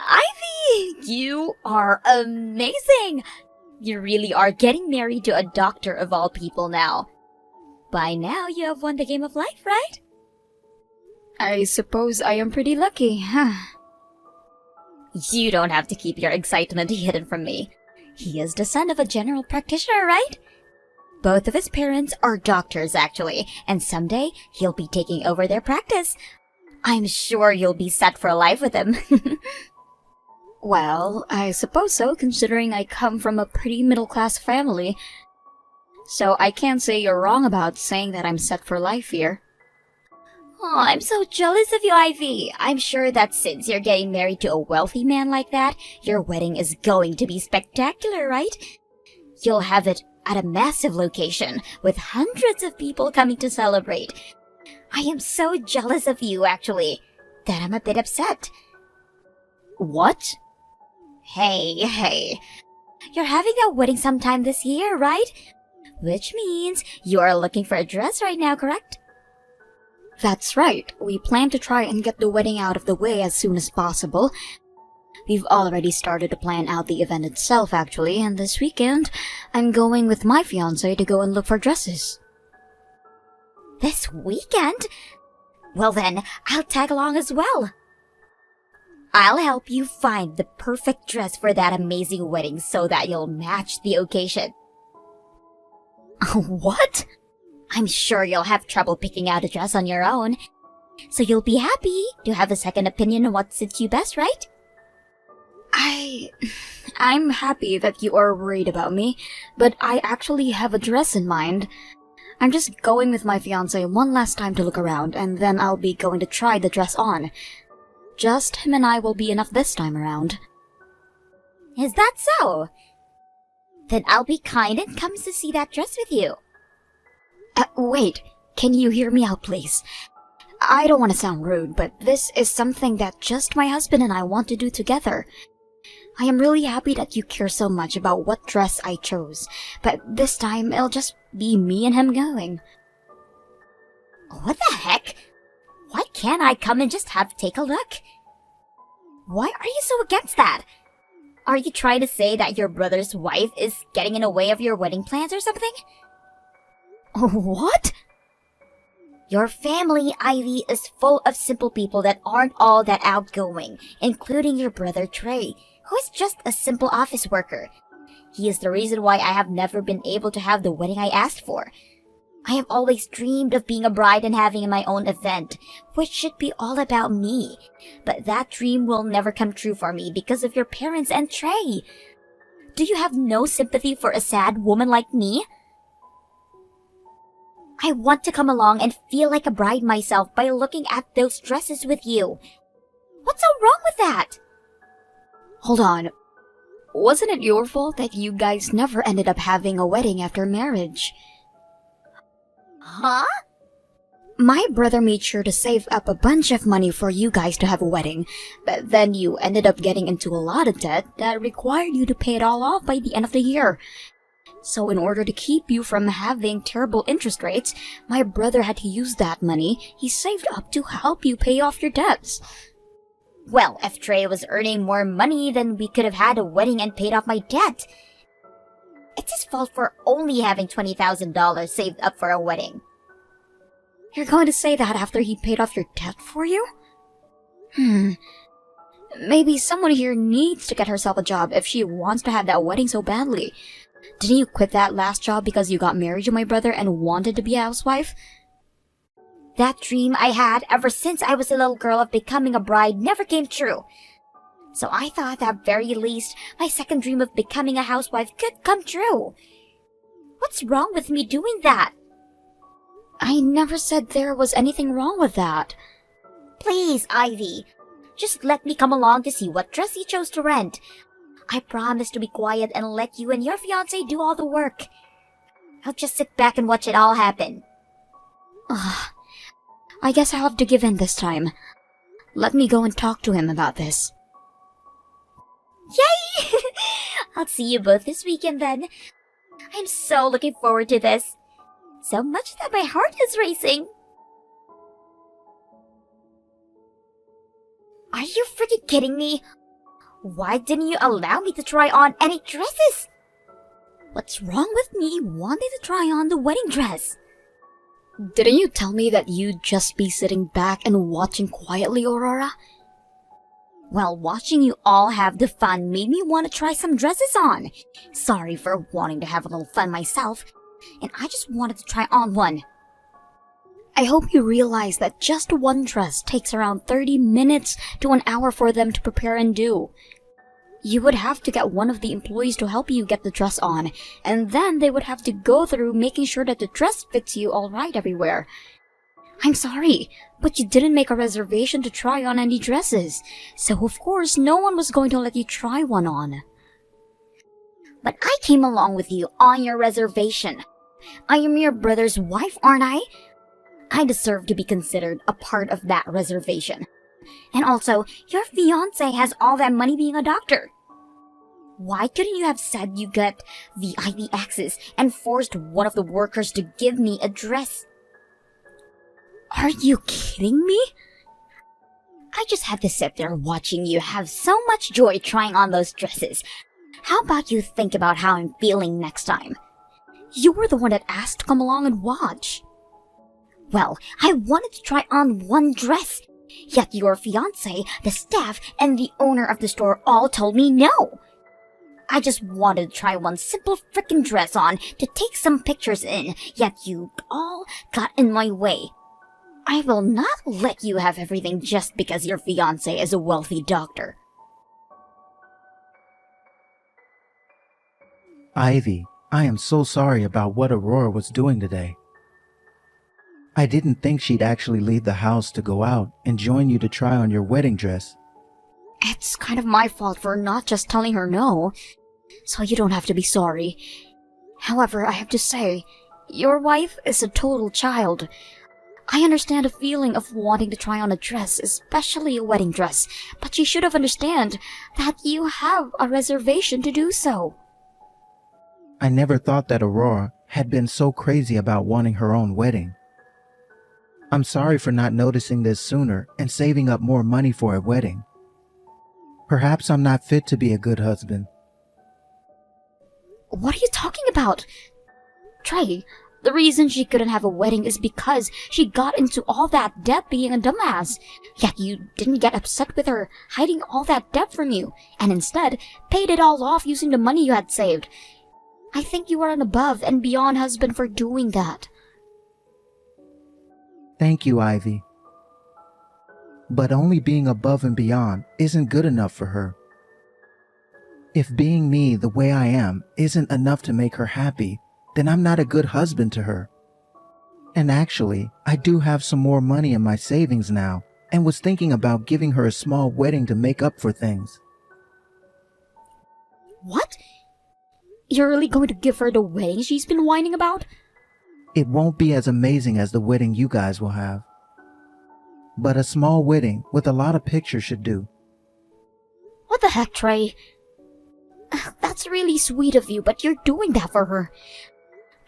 Ivy, you are amazing! You really are getting married to a doctor of all people now. By now, you have won the game of life, right? I suppose I am pretty lucky, huh? You don't have to keep your excitement hidden from me. He is the son of a general practitioner, right? Both of his parents are doctors, actually, and someday he'll be taking over their practice. I'm sure you'll be set for life with him. Well, I suppose so, considering I come from a pretty middle-class family. So I can't say you're wrong about saying that I'm set for life here. Oh, I'm so jealous of you, Ivy. I'm sure that since you're getting married to a wealthy man like that, your wedding is going to be spectacular, right? You'll have it at a massive location, with hundreds of people coming to celebrate. I am so jealous of you, actually, that I'm a bit upset. What? Hey. You're having a wedding sometime this year, right? Which means you are looking for a dress right now, correct? That's right. We plan to try and get the wedding out of the way as soon as possible. We've already started to plan out the event itself, actually, and this weekend, I'm going with my fiancé to go and look for dresses. This weekend? Well then, I'll tag along as well. I'll help you find the perfect dress for that amazing wedding so that you'll match the occasion. What? I'm sure you'll have trouble picking out a dress on your own, so you'll be happy to have a second opinion on what suits you best, right? I'm happy that you are worried about me, but I actually have a dress in mind. I'm just going with my fiancé one last time to look around, and then I'll be going to try the dress on. Just him and I will be enough this time around. Is that so? Then I'll be kind and come to see that dress with you. Wait, can you hear me out, please? I don't want to sound rude, but this is something that just my husband and I want to do together. I am really happy that you care so much about what dress I chose, but this time it'll just be me and him going. What the heck? Why can't I come and just take a look? Why are you so against that? Are you trying to say that your brother's wife is getting in the way of your wedding plans or something? What? Your family, Ivy, is full of simple people that aren't all that outgoing, including your brother Trey, who is just a simple office worker. He is the reason why I have never been able to have the wedding I asked for. I have always dreamed of being a bride and having my own event, which should be all about me. But that dream will never come true for me because of your parents and Trey. Do you have no sympathy for a sad woman like me? I want to come along and feel like a bride myself by looking at those dresses with you. What's so wrong with that? Hold on. Wasn't it your fault that you guys never ended up having a wedding after marriage? Huh? My brother made sure to save up a bunch of money for you guys to have a wedding, but then you ended up getting into a lot of debt that required you to pay it all off by the end of the year. So in order to keep you from having terrible interest rates, my brother had to use that money he saved up to help you pay off your debts. Well, if Trey was earning more money, then we could have had a wedding and paid off my debt. It's his fault for only having $20,000 saved up for a wedding. You're going to say that after he paid off your debt for you? Maybe someone here needs to get herself a job if she wants to have that wedding so badly. Didn't you quit that last job because you got married to my brother and wanted to be a housewife? That dream I had ever since I was a little girl of becoming a bride never came true. So I thought at very least my second dream of becoming a housewife could come true. What's wrong with me doing that? I never said there was anything wrong with that. Please, Ivy. Just let me come along to see what dress you chose to rent. I promise to be quiet and let you and your fiancé do all the work. I'll just sit back and watch it all happen. I guess I'll have to give in this time. Let me go and talk to him about this. Yay! I'll see you both this weekend then. I'm so looking forward to this. So much that my heart is racing. Are you freaking kidding me? Why didn't you allow me to try on any dresses? What's wrong with me wanting to try on the wedding dress? Didn't you tell me that you'd just be sitting back and watching quietly, Aurora? Well, watching you all have the fun made me want to try some dresses on. Sorry for wanting to have a little fun myself, and I just wanted to try on one. I hope you realize that just one dress takes around 30 minutes to an hour for them to prepare and do. You would have to get one of the employees to help you get the dress on, and then they would have to go through making sure that the dress fits you all right everywhere. I'm sorry, but you didn't make a reservation to try on any dresses, so of course no one was going to let you try one on. But I came along with you on your reservation. I am your brother's wife, aren't I? I deserve to be considered a part of that reservation. And also, your fiancé has all that money being a doctor. Why couldn't you have said you got the IV access and forced one of the workers to give me a dress? Are you kidding me? I just had to sit there watching you have so much joy trying on those dresses. How about you think about how I'm feeling next time? You were the one that asked to come along and watch. Well, I wanted to try on one dress. Yet your fiancé, the staff, and the owner of the store all told me no. I just wanted to try one simple frickin' dress on to take some pictures in, yet you all got in my way. I will not let you have everything just because your fiancé is a wealthy doctor. Ivy, I am so sorry about what Aurora was doing today. I didn't think she'd actually leave the house to go out and join you to try on your wedding dress. It's kind of my fault for not just telling her no, so you don't have to be sorry. However, I have to say, your wife is a total child. I understand the feeling of wanting to try on a dress, especially a wedding dress, but you should have understand that you have a reservation to do so. I never thought that Aurora had been so crazy about wanting her own wedding. I'm sorry for not noticing this sooner and saving up more money for a wedding. Perhaps I'm not fit to be a good husband. What are you talking about? Trey, the reason she couldn't have a wedding is because she got into all that debt being a dumbass. Yet you didn't get upset with her hiding all that debt from you, and instead paid it all off using the money you had saved. I think you are an above and beyond husband for doing that. Thank you, Ivy. But only being above and beyond isn't good enough for her. If being me the way I am isn't enough to make her happy, then I'm not a good husband to her. And actually, I do have some more money in my savings now, and was thinking about giving her a small wedding to make up for things. What? You're really going to give her the wedding she's been whining about? It won't be as amazing as the wedding you guys will have. But a small wedding with a lot of pictures should do. What the heck, Trey? That's really sweet of you, but you're doing that for her.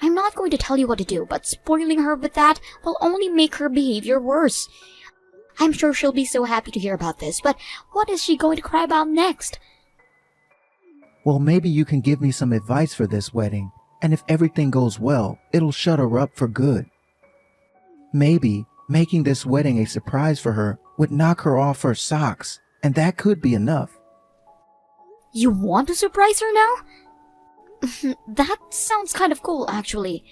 I'm not going to tell you what to do, but spoiling her with that will only make her behavior worse. I'm sure she'll be so happy to hear about this, but what is she going to cry about next? Well, maybe you can give me some advice for this wedding, and if everything goes well, it'll shut her up for good. Maybe making this wedding a surprise for her would knock her off her socks, and that could be enough. You want to surprise her now? That sounds kind of cool, actually.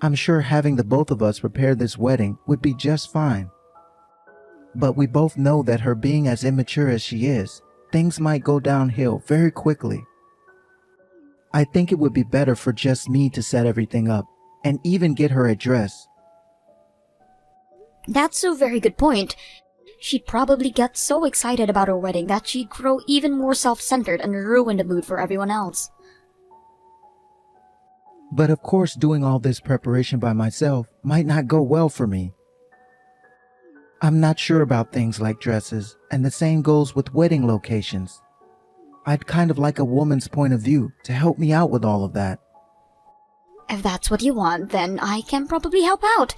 I'm sure having the both of us prepare this wedding would be just fine. But we both know that her being as immature as she is, things might go downhill very quickly. I think it would be better for just me to set everything up, and even get her a dress. That's a very good point. She'd probably get so excited about her wedding that she'd grow even more self-centered and ruin the mood for everyone else. But of course, doing all this preparation by myself might not go well for me. I'm not sure about things like dresses, and the same goes with wedding locations. I'd kind of like a woman's point of view to help me out with all of that. If that's what you want, then I can probably help out.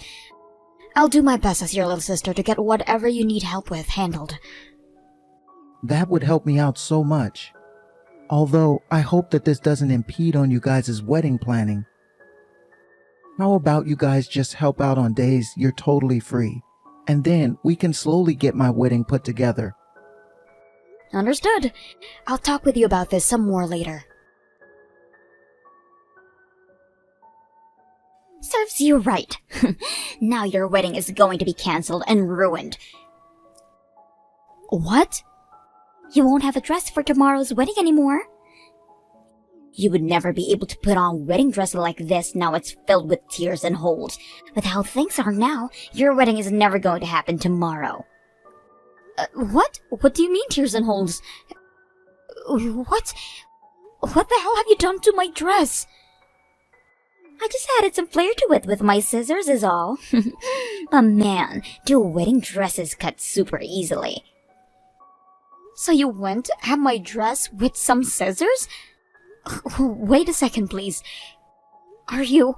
I'll do my best as your little sister to get whatever you need help with handled. That would help me out so much. Although, I hope that this doesn't impede on you guys' wedding planning. How about you guys just help out on days you're totally free? And then we can slowly get my wedding put together. Understood. I'll talk with you about this some more later. Serves you right. Now your wedding is going to be cancelled and ruined. What? You won't have a dress for tomorrow's wedding anymore. You would never be able to put on a wedding dress like this now it's filled with tears and holes. With how things are now, your wedding is never going to happen tomorrow. What? What do you mean tears and holes? What? What the hell have you done to my dress? I just added some flair to it with my scissors is all. A man, do wedding dresses cut super easily. So you went at my dress with some scissors? Wait a second, please. Are you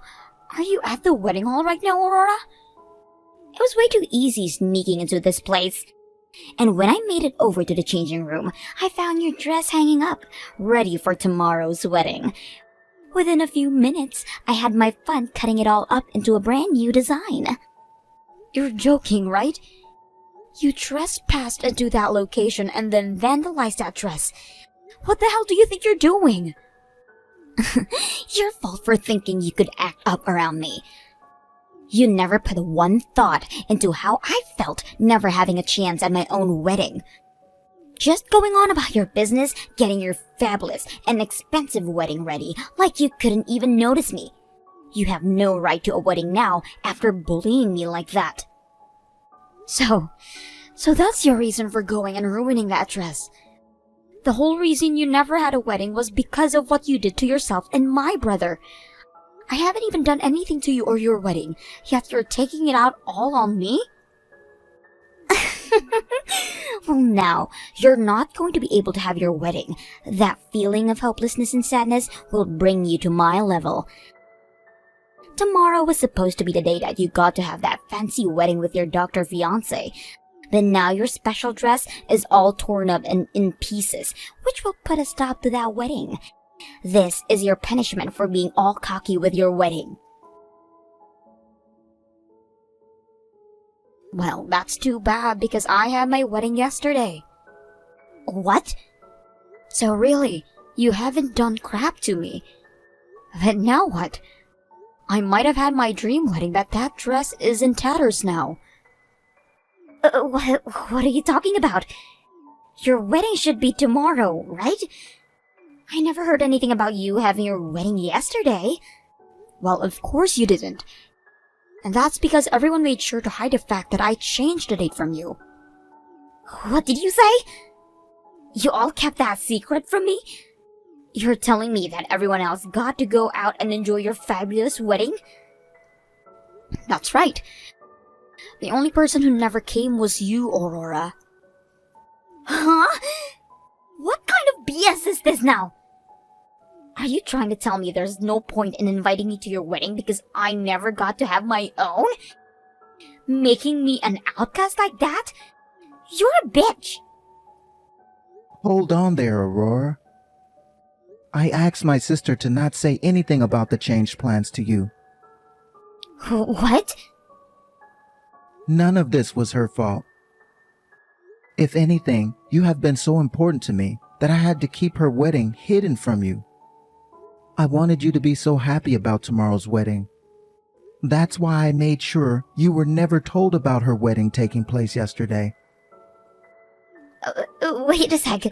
at the wedding hall right now, Aurora? It was way too easy sneaking into this place. And when I made it over to the changing room, I found your dress hanging up, ready for tomorrow's wedding. Within a few minutes, I had my fun cutting it all up into a brand new design. You're joking, right? You trespassed into that location and then vandalized that dress. What the hell do you think you're doing? Your fault for thinking you could act up around me. You never put one thought into how I felt never having a chance at my own wedding. Just going on about your business, getting your fabulous and expensive wedding ready, like you couldn't even notice me. You have no right to a wedding now after bullying me like that. So that's your reason for going and ruining that dress. The whole reason you never had a wedding was because of what you did to yourself and my brother. I haven't even done anything to you or your wedding, yet you're taking it out all on me? Well, now, you're not going to be able to have your wedding. That feeling of hopelessness and sadness will bring you to my level. Tomorrow was supposed to be the day that you got to have that fancy wedding with your doctor fiancé. But now your special dress is all torn up and in pieces, which will put a stop to that wedding. This is your punishment for being all cocky with your wedding. Well, that's too bad because I had my wedding yesterday. What? So really, you haven't done crap to me. Then now what? I might have had my dream wedding, but that dress is in tatters now. What are you talking about? Your wedding should be tomorrow, right? I never heard anything about you having your wedding yesterday. Well, of course you didn't. And that's because everyone made sure to hide the fact that I changed the date from you. What did you say? You all kept that secret from me? You're telling me that everyone else got to go out and enjoy your fabulous wedding? That's right. The only person who never came was you, Aurora. Huh? What kind of BS is this now? Are you trying to tell me there's no point in inviting me to your wedding because I never got to have my own? Making me an outcast like that? You're a bitch! Hold on there, Aurora. I asked my sister to not say anything about the changed plans to you. What? None of this was her fault. If anything, you have been so important to me that I had to keep her wedding hidden from you. I wanted you to be so happy about tomorrow's wedding. That's why I made sure you were never told about her wedding taking place yesterday. Wait a sec.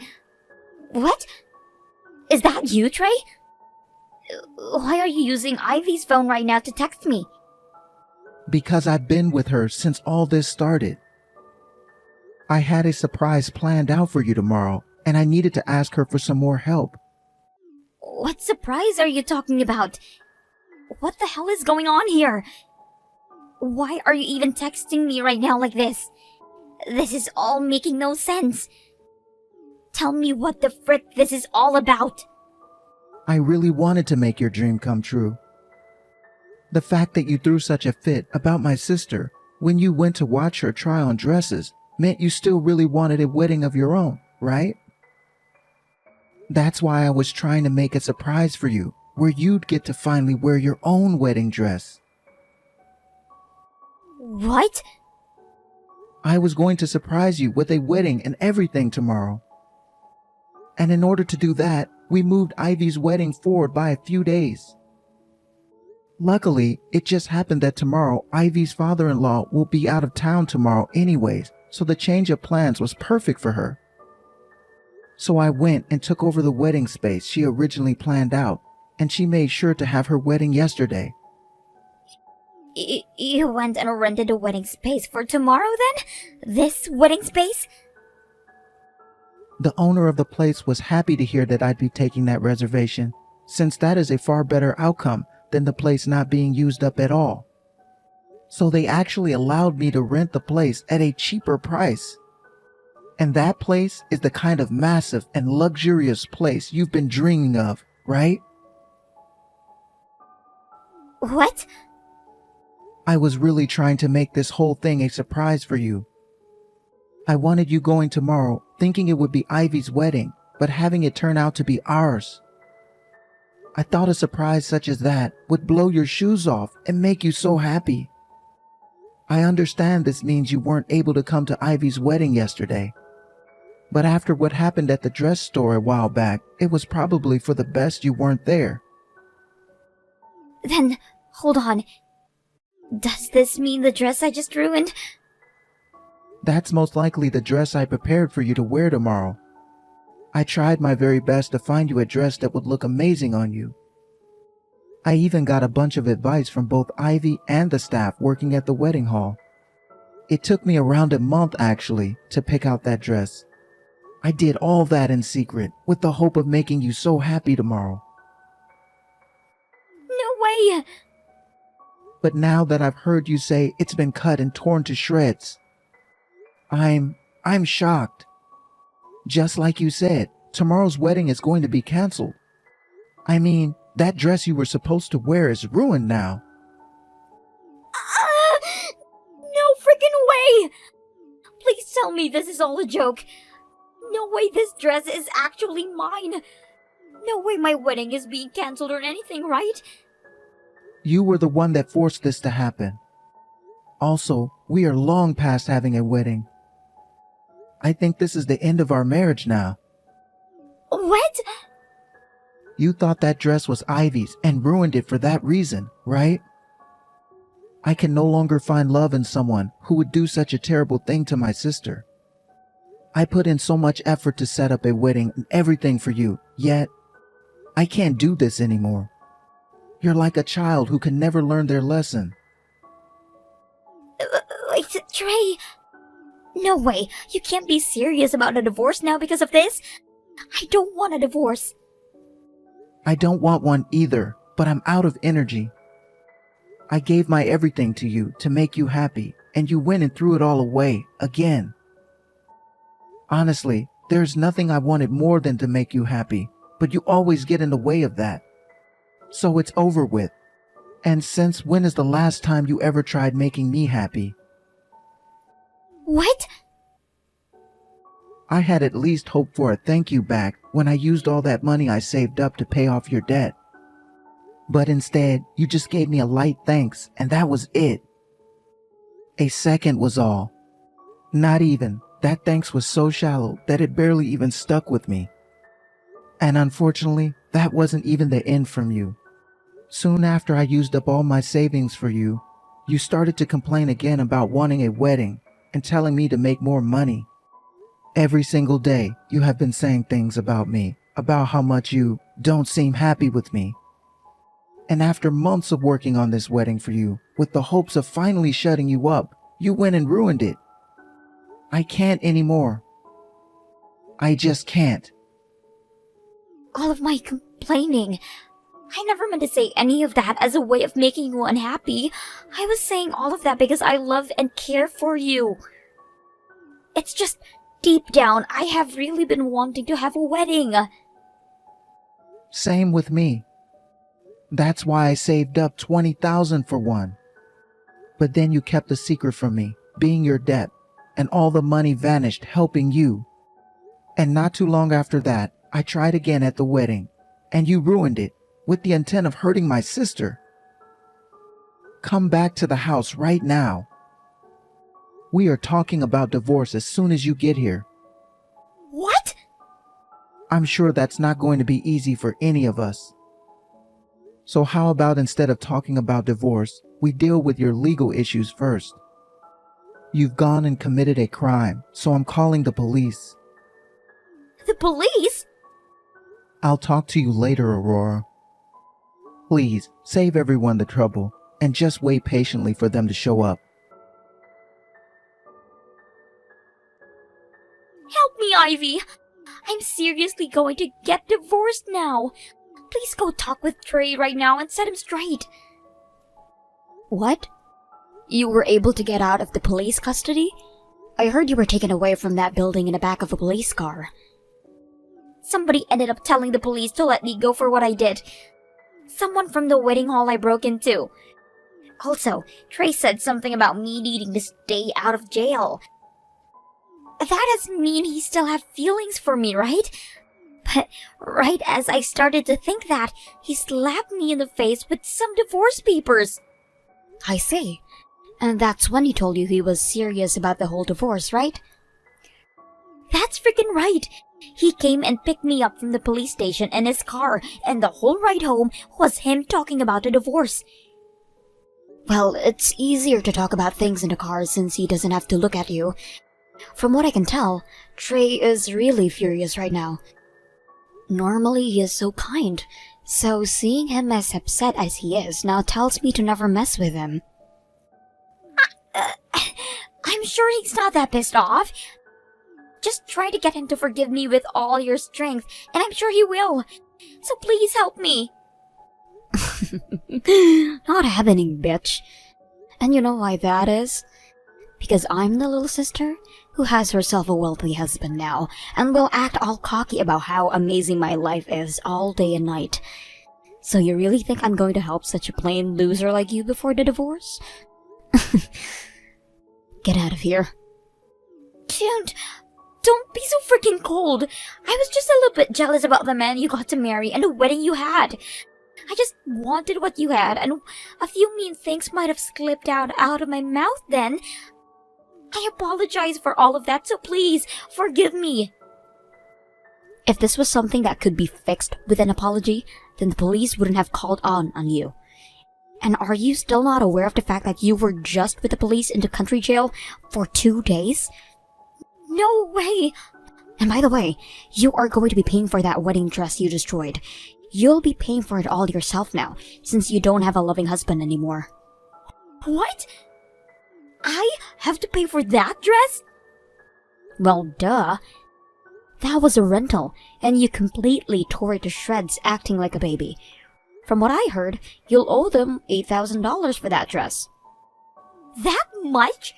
What? Is that you, Trey? Why are you using Ivy's phone right now to text me? Because I've been with her since all this started. I had a surprise planned out for you tomorrow, and I needed to ask her for some more help. What surprise are you talking about? What the hell is going on here? Why are you even texting me right now like this? This is all making no sense. Tell me what the frick this is all about. I really wanted to make your dream come true. The fact that you threw such a fit about my sister when you went to watch her try on dresses meant you still really wanted a wedding of your own, right? That's why I was trying to make a surprise for you, where you'd get to finally wear your own wedding dress. What? I was going to surprise you with a wedding and everything tomorrow. And in order to do that, we moved Ivy's wedding forward by a few days. Luckily, it just happened that tomorrow Ivy's father-in-law will be out of town tomorrow anyways, so the change of plans was perfect for her. So I went and took over the wedding space she originally planned out, and she made sure to have her wedding yesterday. You went and rented a wedding space for tomorrow then? This wedding space? The owner of the place was happy to hear that I'd be taking that reservation, since that is a far better outcome than the place not being used up at all. So they actually allowed me to rent the place at a cheaper price. And that place is the kind of massive and luxurious place you've been dreaming of, right? What? I was really trying to make this whole thing a surprise for you. I wanted you going tomorrow, thinking it would be Ivy's wedding, but having it turn out to be ours. I thought a surprise such as that would blow your shoes off and make you so happy. I understand this means you weren't able to come to Ivy's wedding yesterday. But after what happened at the dress store a while back, it was probably for the best you weren't there. Then, hold on. Does this mean the dress I just ruined? That's most likely the dress I prepared for you to wear tomorrow. I tried my very best to find you a dress that would look amazing on you. I even got a bunch of advice from both Ivy and the staff working at the wedding hall. It took me around a month actually to pick out that dress. I did all that in secret with the hope of making you so happy tomorrow. No way! But now that I've heard you say it's been cut and torn to shreds, I'm shocked. Just like you said, tomorrow's wedding is going to be canceled. I mean, that dress you were supposed to wear is ruined now. No freaking way! Please tell me this is all a joke. No way this dress is actually mine. No way my wedding is being canceled or anything, right? You were the one that forced this to happen. Also, we are long past having a wedding. I think this is the end of our marriage now. What? You thought that dress was Ivy's and ruined it for that reason, right? I can no longer find love in someone who would do such a terrible thing to my sister. I put in so much effort to set up a wedding and everything for you, yet I can't do this anymore. You're like a child who can never learn their lesson. Wait, Trey. No way. You can't be serious about a divorce now because of this. I don't want a divorce. I don't want one either, but I'm out of energy. I gave my everything to you to make you happy, and you went and threw it all away, again. Honestly, there's nothing I wanted more than to make you happy, but you always get in the way of that. So it's over with. And since when is the last time you ever tried making me happy? What? I had at least hoped for a thank you back when I used all that money I saved up to pay off your debt. But instead, you just gave me a light thanks, and that was it. A second was all. Not even. That thanks was so shallow that it barely even stuck with me. And unfortunately, that wasn't even the end from you. Soon after I used up all my savings for you, you started to complain again about wanting a wedding and telling me to make more money. Every single day, you have been saying things about me, about how much you don't seem happy with me. And after months of working on this wedding for you, with the hopes of finally shutting you up, you went and ruined it. I can't anymore. I just can't. All of my complaining. I never meant to say any of that as a way of making you unhappy. I was saying all of that because I love and care for you. It's just, deep down, I have really been wanting to have a wedding. Same with me. That's why I saved up $20,000 for one. But then you kept the secret from me, being your debt, and all the money vanished helping you. And not too long after that, I tried again at the wedding, and you ruined it with the intent of hurting my sister. Come back to the house right now. We are talking about divorce as soon as you get here. What? I'm sure that's not going to be easy for any of us. So how about instead of talking about divorce, we deal with your legal issues first? You've gone and committed a crime, so I'm calling the police. The police? I'll talk to you later, Aurora. Please, save everyone the trouble, and just wait patiently for them to show up. Help me, Ivy! I'm seriously going to get divorced now. Please go talk with Trey right now and set him straight. What? You were able to get out of the police custody? I heard you were taken away from that building in the back of a police car. Somebody ended up telling the police to let me go for what I did. Someone from the wedding hall I broke into. Also, Trey said something about me needing to stay out of jail. That doesn't mean he still have feelings for me, right? But right as I started to think that, he slapped me in the face with some divorce papers. I see. And that's when he told you he was serious about the whole divorce, right? That's freaking right. He came and picked me up from the police station in his car, and the whole ride home was him talking about the divorce. Well, it's easier to talk about things in the car since he doesn't have to look at you. From what I can tell, Trey is really furious right now. Normally he is so kind, so seeing him as upset as he is now tells me to never mess with him. I'm sure he's not that pissed off. Just try to get him to forgive me with all your strength, and I'm sure he will. So please help me. Not happening, bitch. And you know why that is? Because I'm the little sister who has herself a wealthy husband now and will act all cocky about how amazing my life is all day and night. So you really think I'm going to help such a plain loser like you before the divorce? Get out of here. Don't be so freaking cold. I was just a little bit jealous about the man you got to marry and the wedding you had. I just wanted what you had, and a few mean things might have slipped out of my mouth then. I apologize for all of that, so please, forgive me. If this was something that could be fixed with an apology, then the police wouldn't have called on you. And are you still not aware of the fact that you were just with the police in the country jail for 2 days? No way! And by the way, you are going to be paying for that wedding dress you destroyed. You'll be paying for it all yourself now, since you don't have a loving husband anymore. What? I have to pay for that dress? Well, duh. That was a rental, and you completely tore it to shreds acting like a baby. From what I heard, you'll owe them $8,000 for that dress. That much?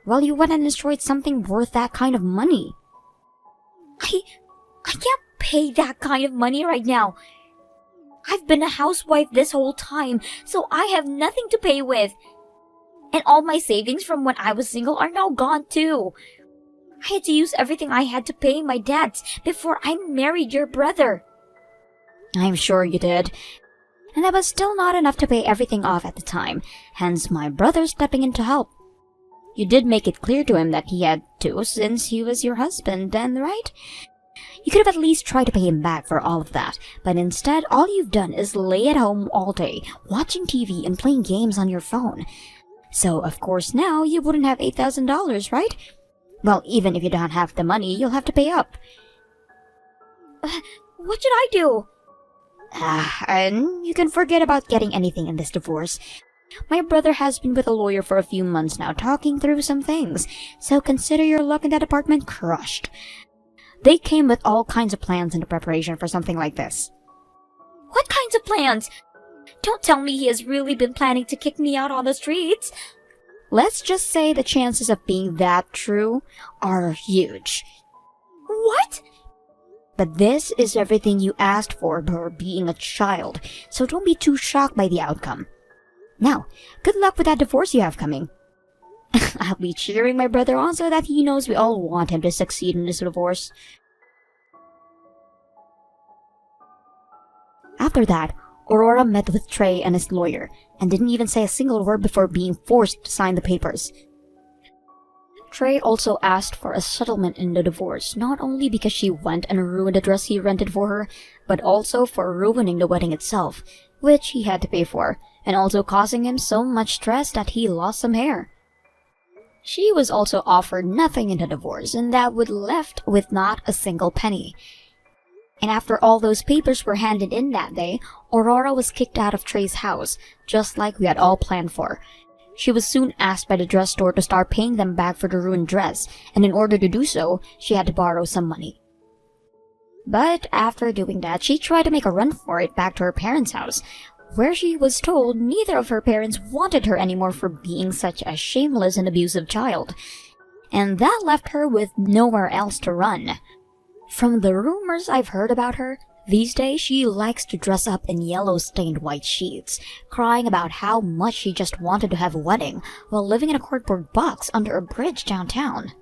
Well, you went and destroyed something worth that kind of money. I can't pay that kind of money right now. I've been a housewife this whole time, so I have nothing to pay with. And all my savings from when I was single are now gone too. I had to use everything I had to pay my debts before I married your brother. I'm sure you did. And that was still not enough to pay everything off at the time, hence my brother stepping in to help. You did make it clear to him that he had to since he was your husband then, right? You could have at least tried to pay him back for all of that, but instead all you've done is lay at home all day, watching TV and playing games on your phone. So, of course, now you wouldn't have $8,000, right? Well, even if you don't have the money, you'll have to pay up. What should I do? And you can forget about getting anything in this divorce. My brother has been with a lawyer for a few months now, talking through some things, so consider your luck in that apartment crushed. They came with all kinds of plans into preparation for something like this. What kinds of plans? Don't tell me he has really been planning to kick me out on the streets. Let's just say the chances of being that true are huge. What? But this is everything you asked for being a child, so don't be too shocked by the outcome. Now, good luck with that divorce you have coming. I'll be cheering my brother on so that he knows we all want him to succeed in this divorce. After that, Aurora met with Trey and his lawyer, and didn't even say a single word before being forced to sign the papers. Trey also asked for a settlement in the divorce, not only because she went and ruined the dress he rented for her, but also for ruining the wedding itself, which he had to pay for, and also causing him so much stress that he lost some hair. She was also offered nothing in the divorce, and that would left with not a single penny. And after all those papers were handed in that day, Aurora was kicked out of Trey's house, just like we had all planned for. She was soon asked by the dress store to start paying them back for the ruined dress, and in order to do so, she had to borrow some money. But after doing that, she tried to make a run for it back to her parents' house, where she was told neither of her parents wanted her anymore for being such a shameless and abusive child. And that left her with nowhere else to run. From the rumors I've heard about her, these days she likes to dress up in yellow-stained white sheets, crying about how much she just wanted to have a wedding while living in a cardboard box under a bridge downtown.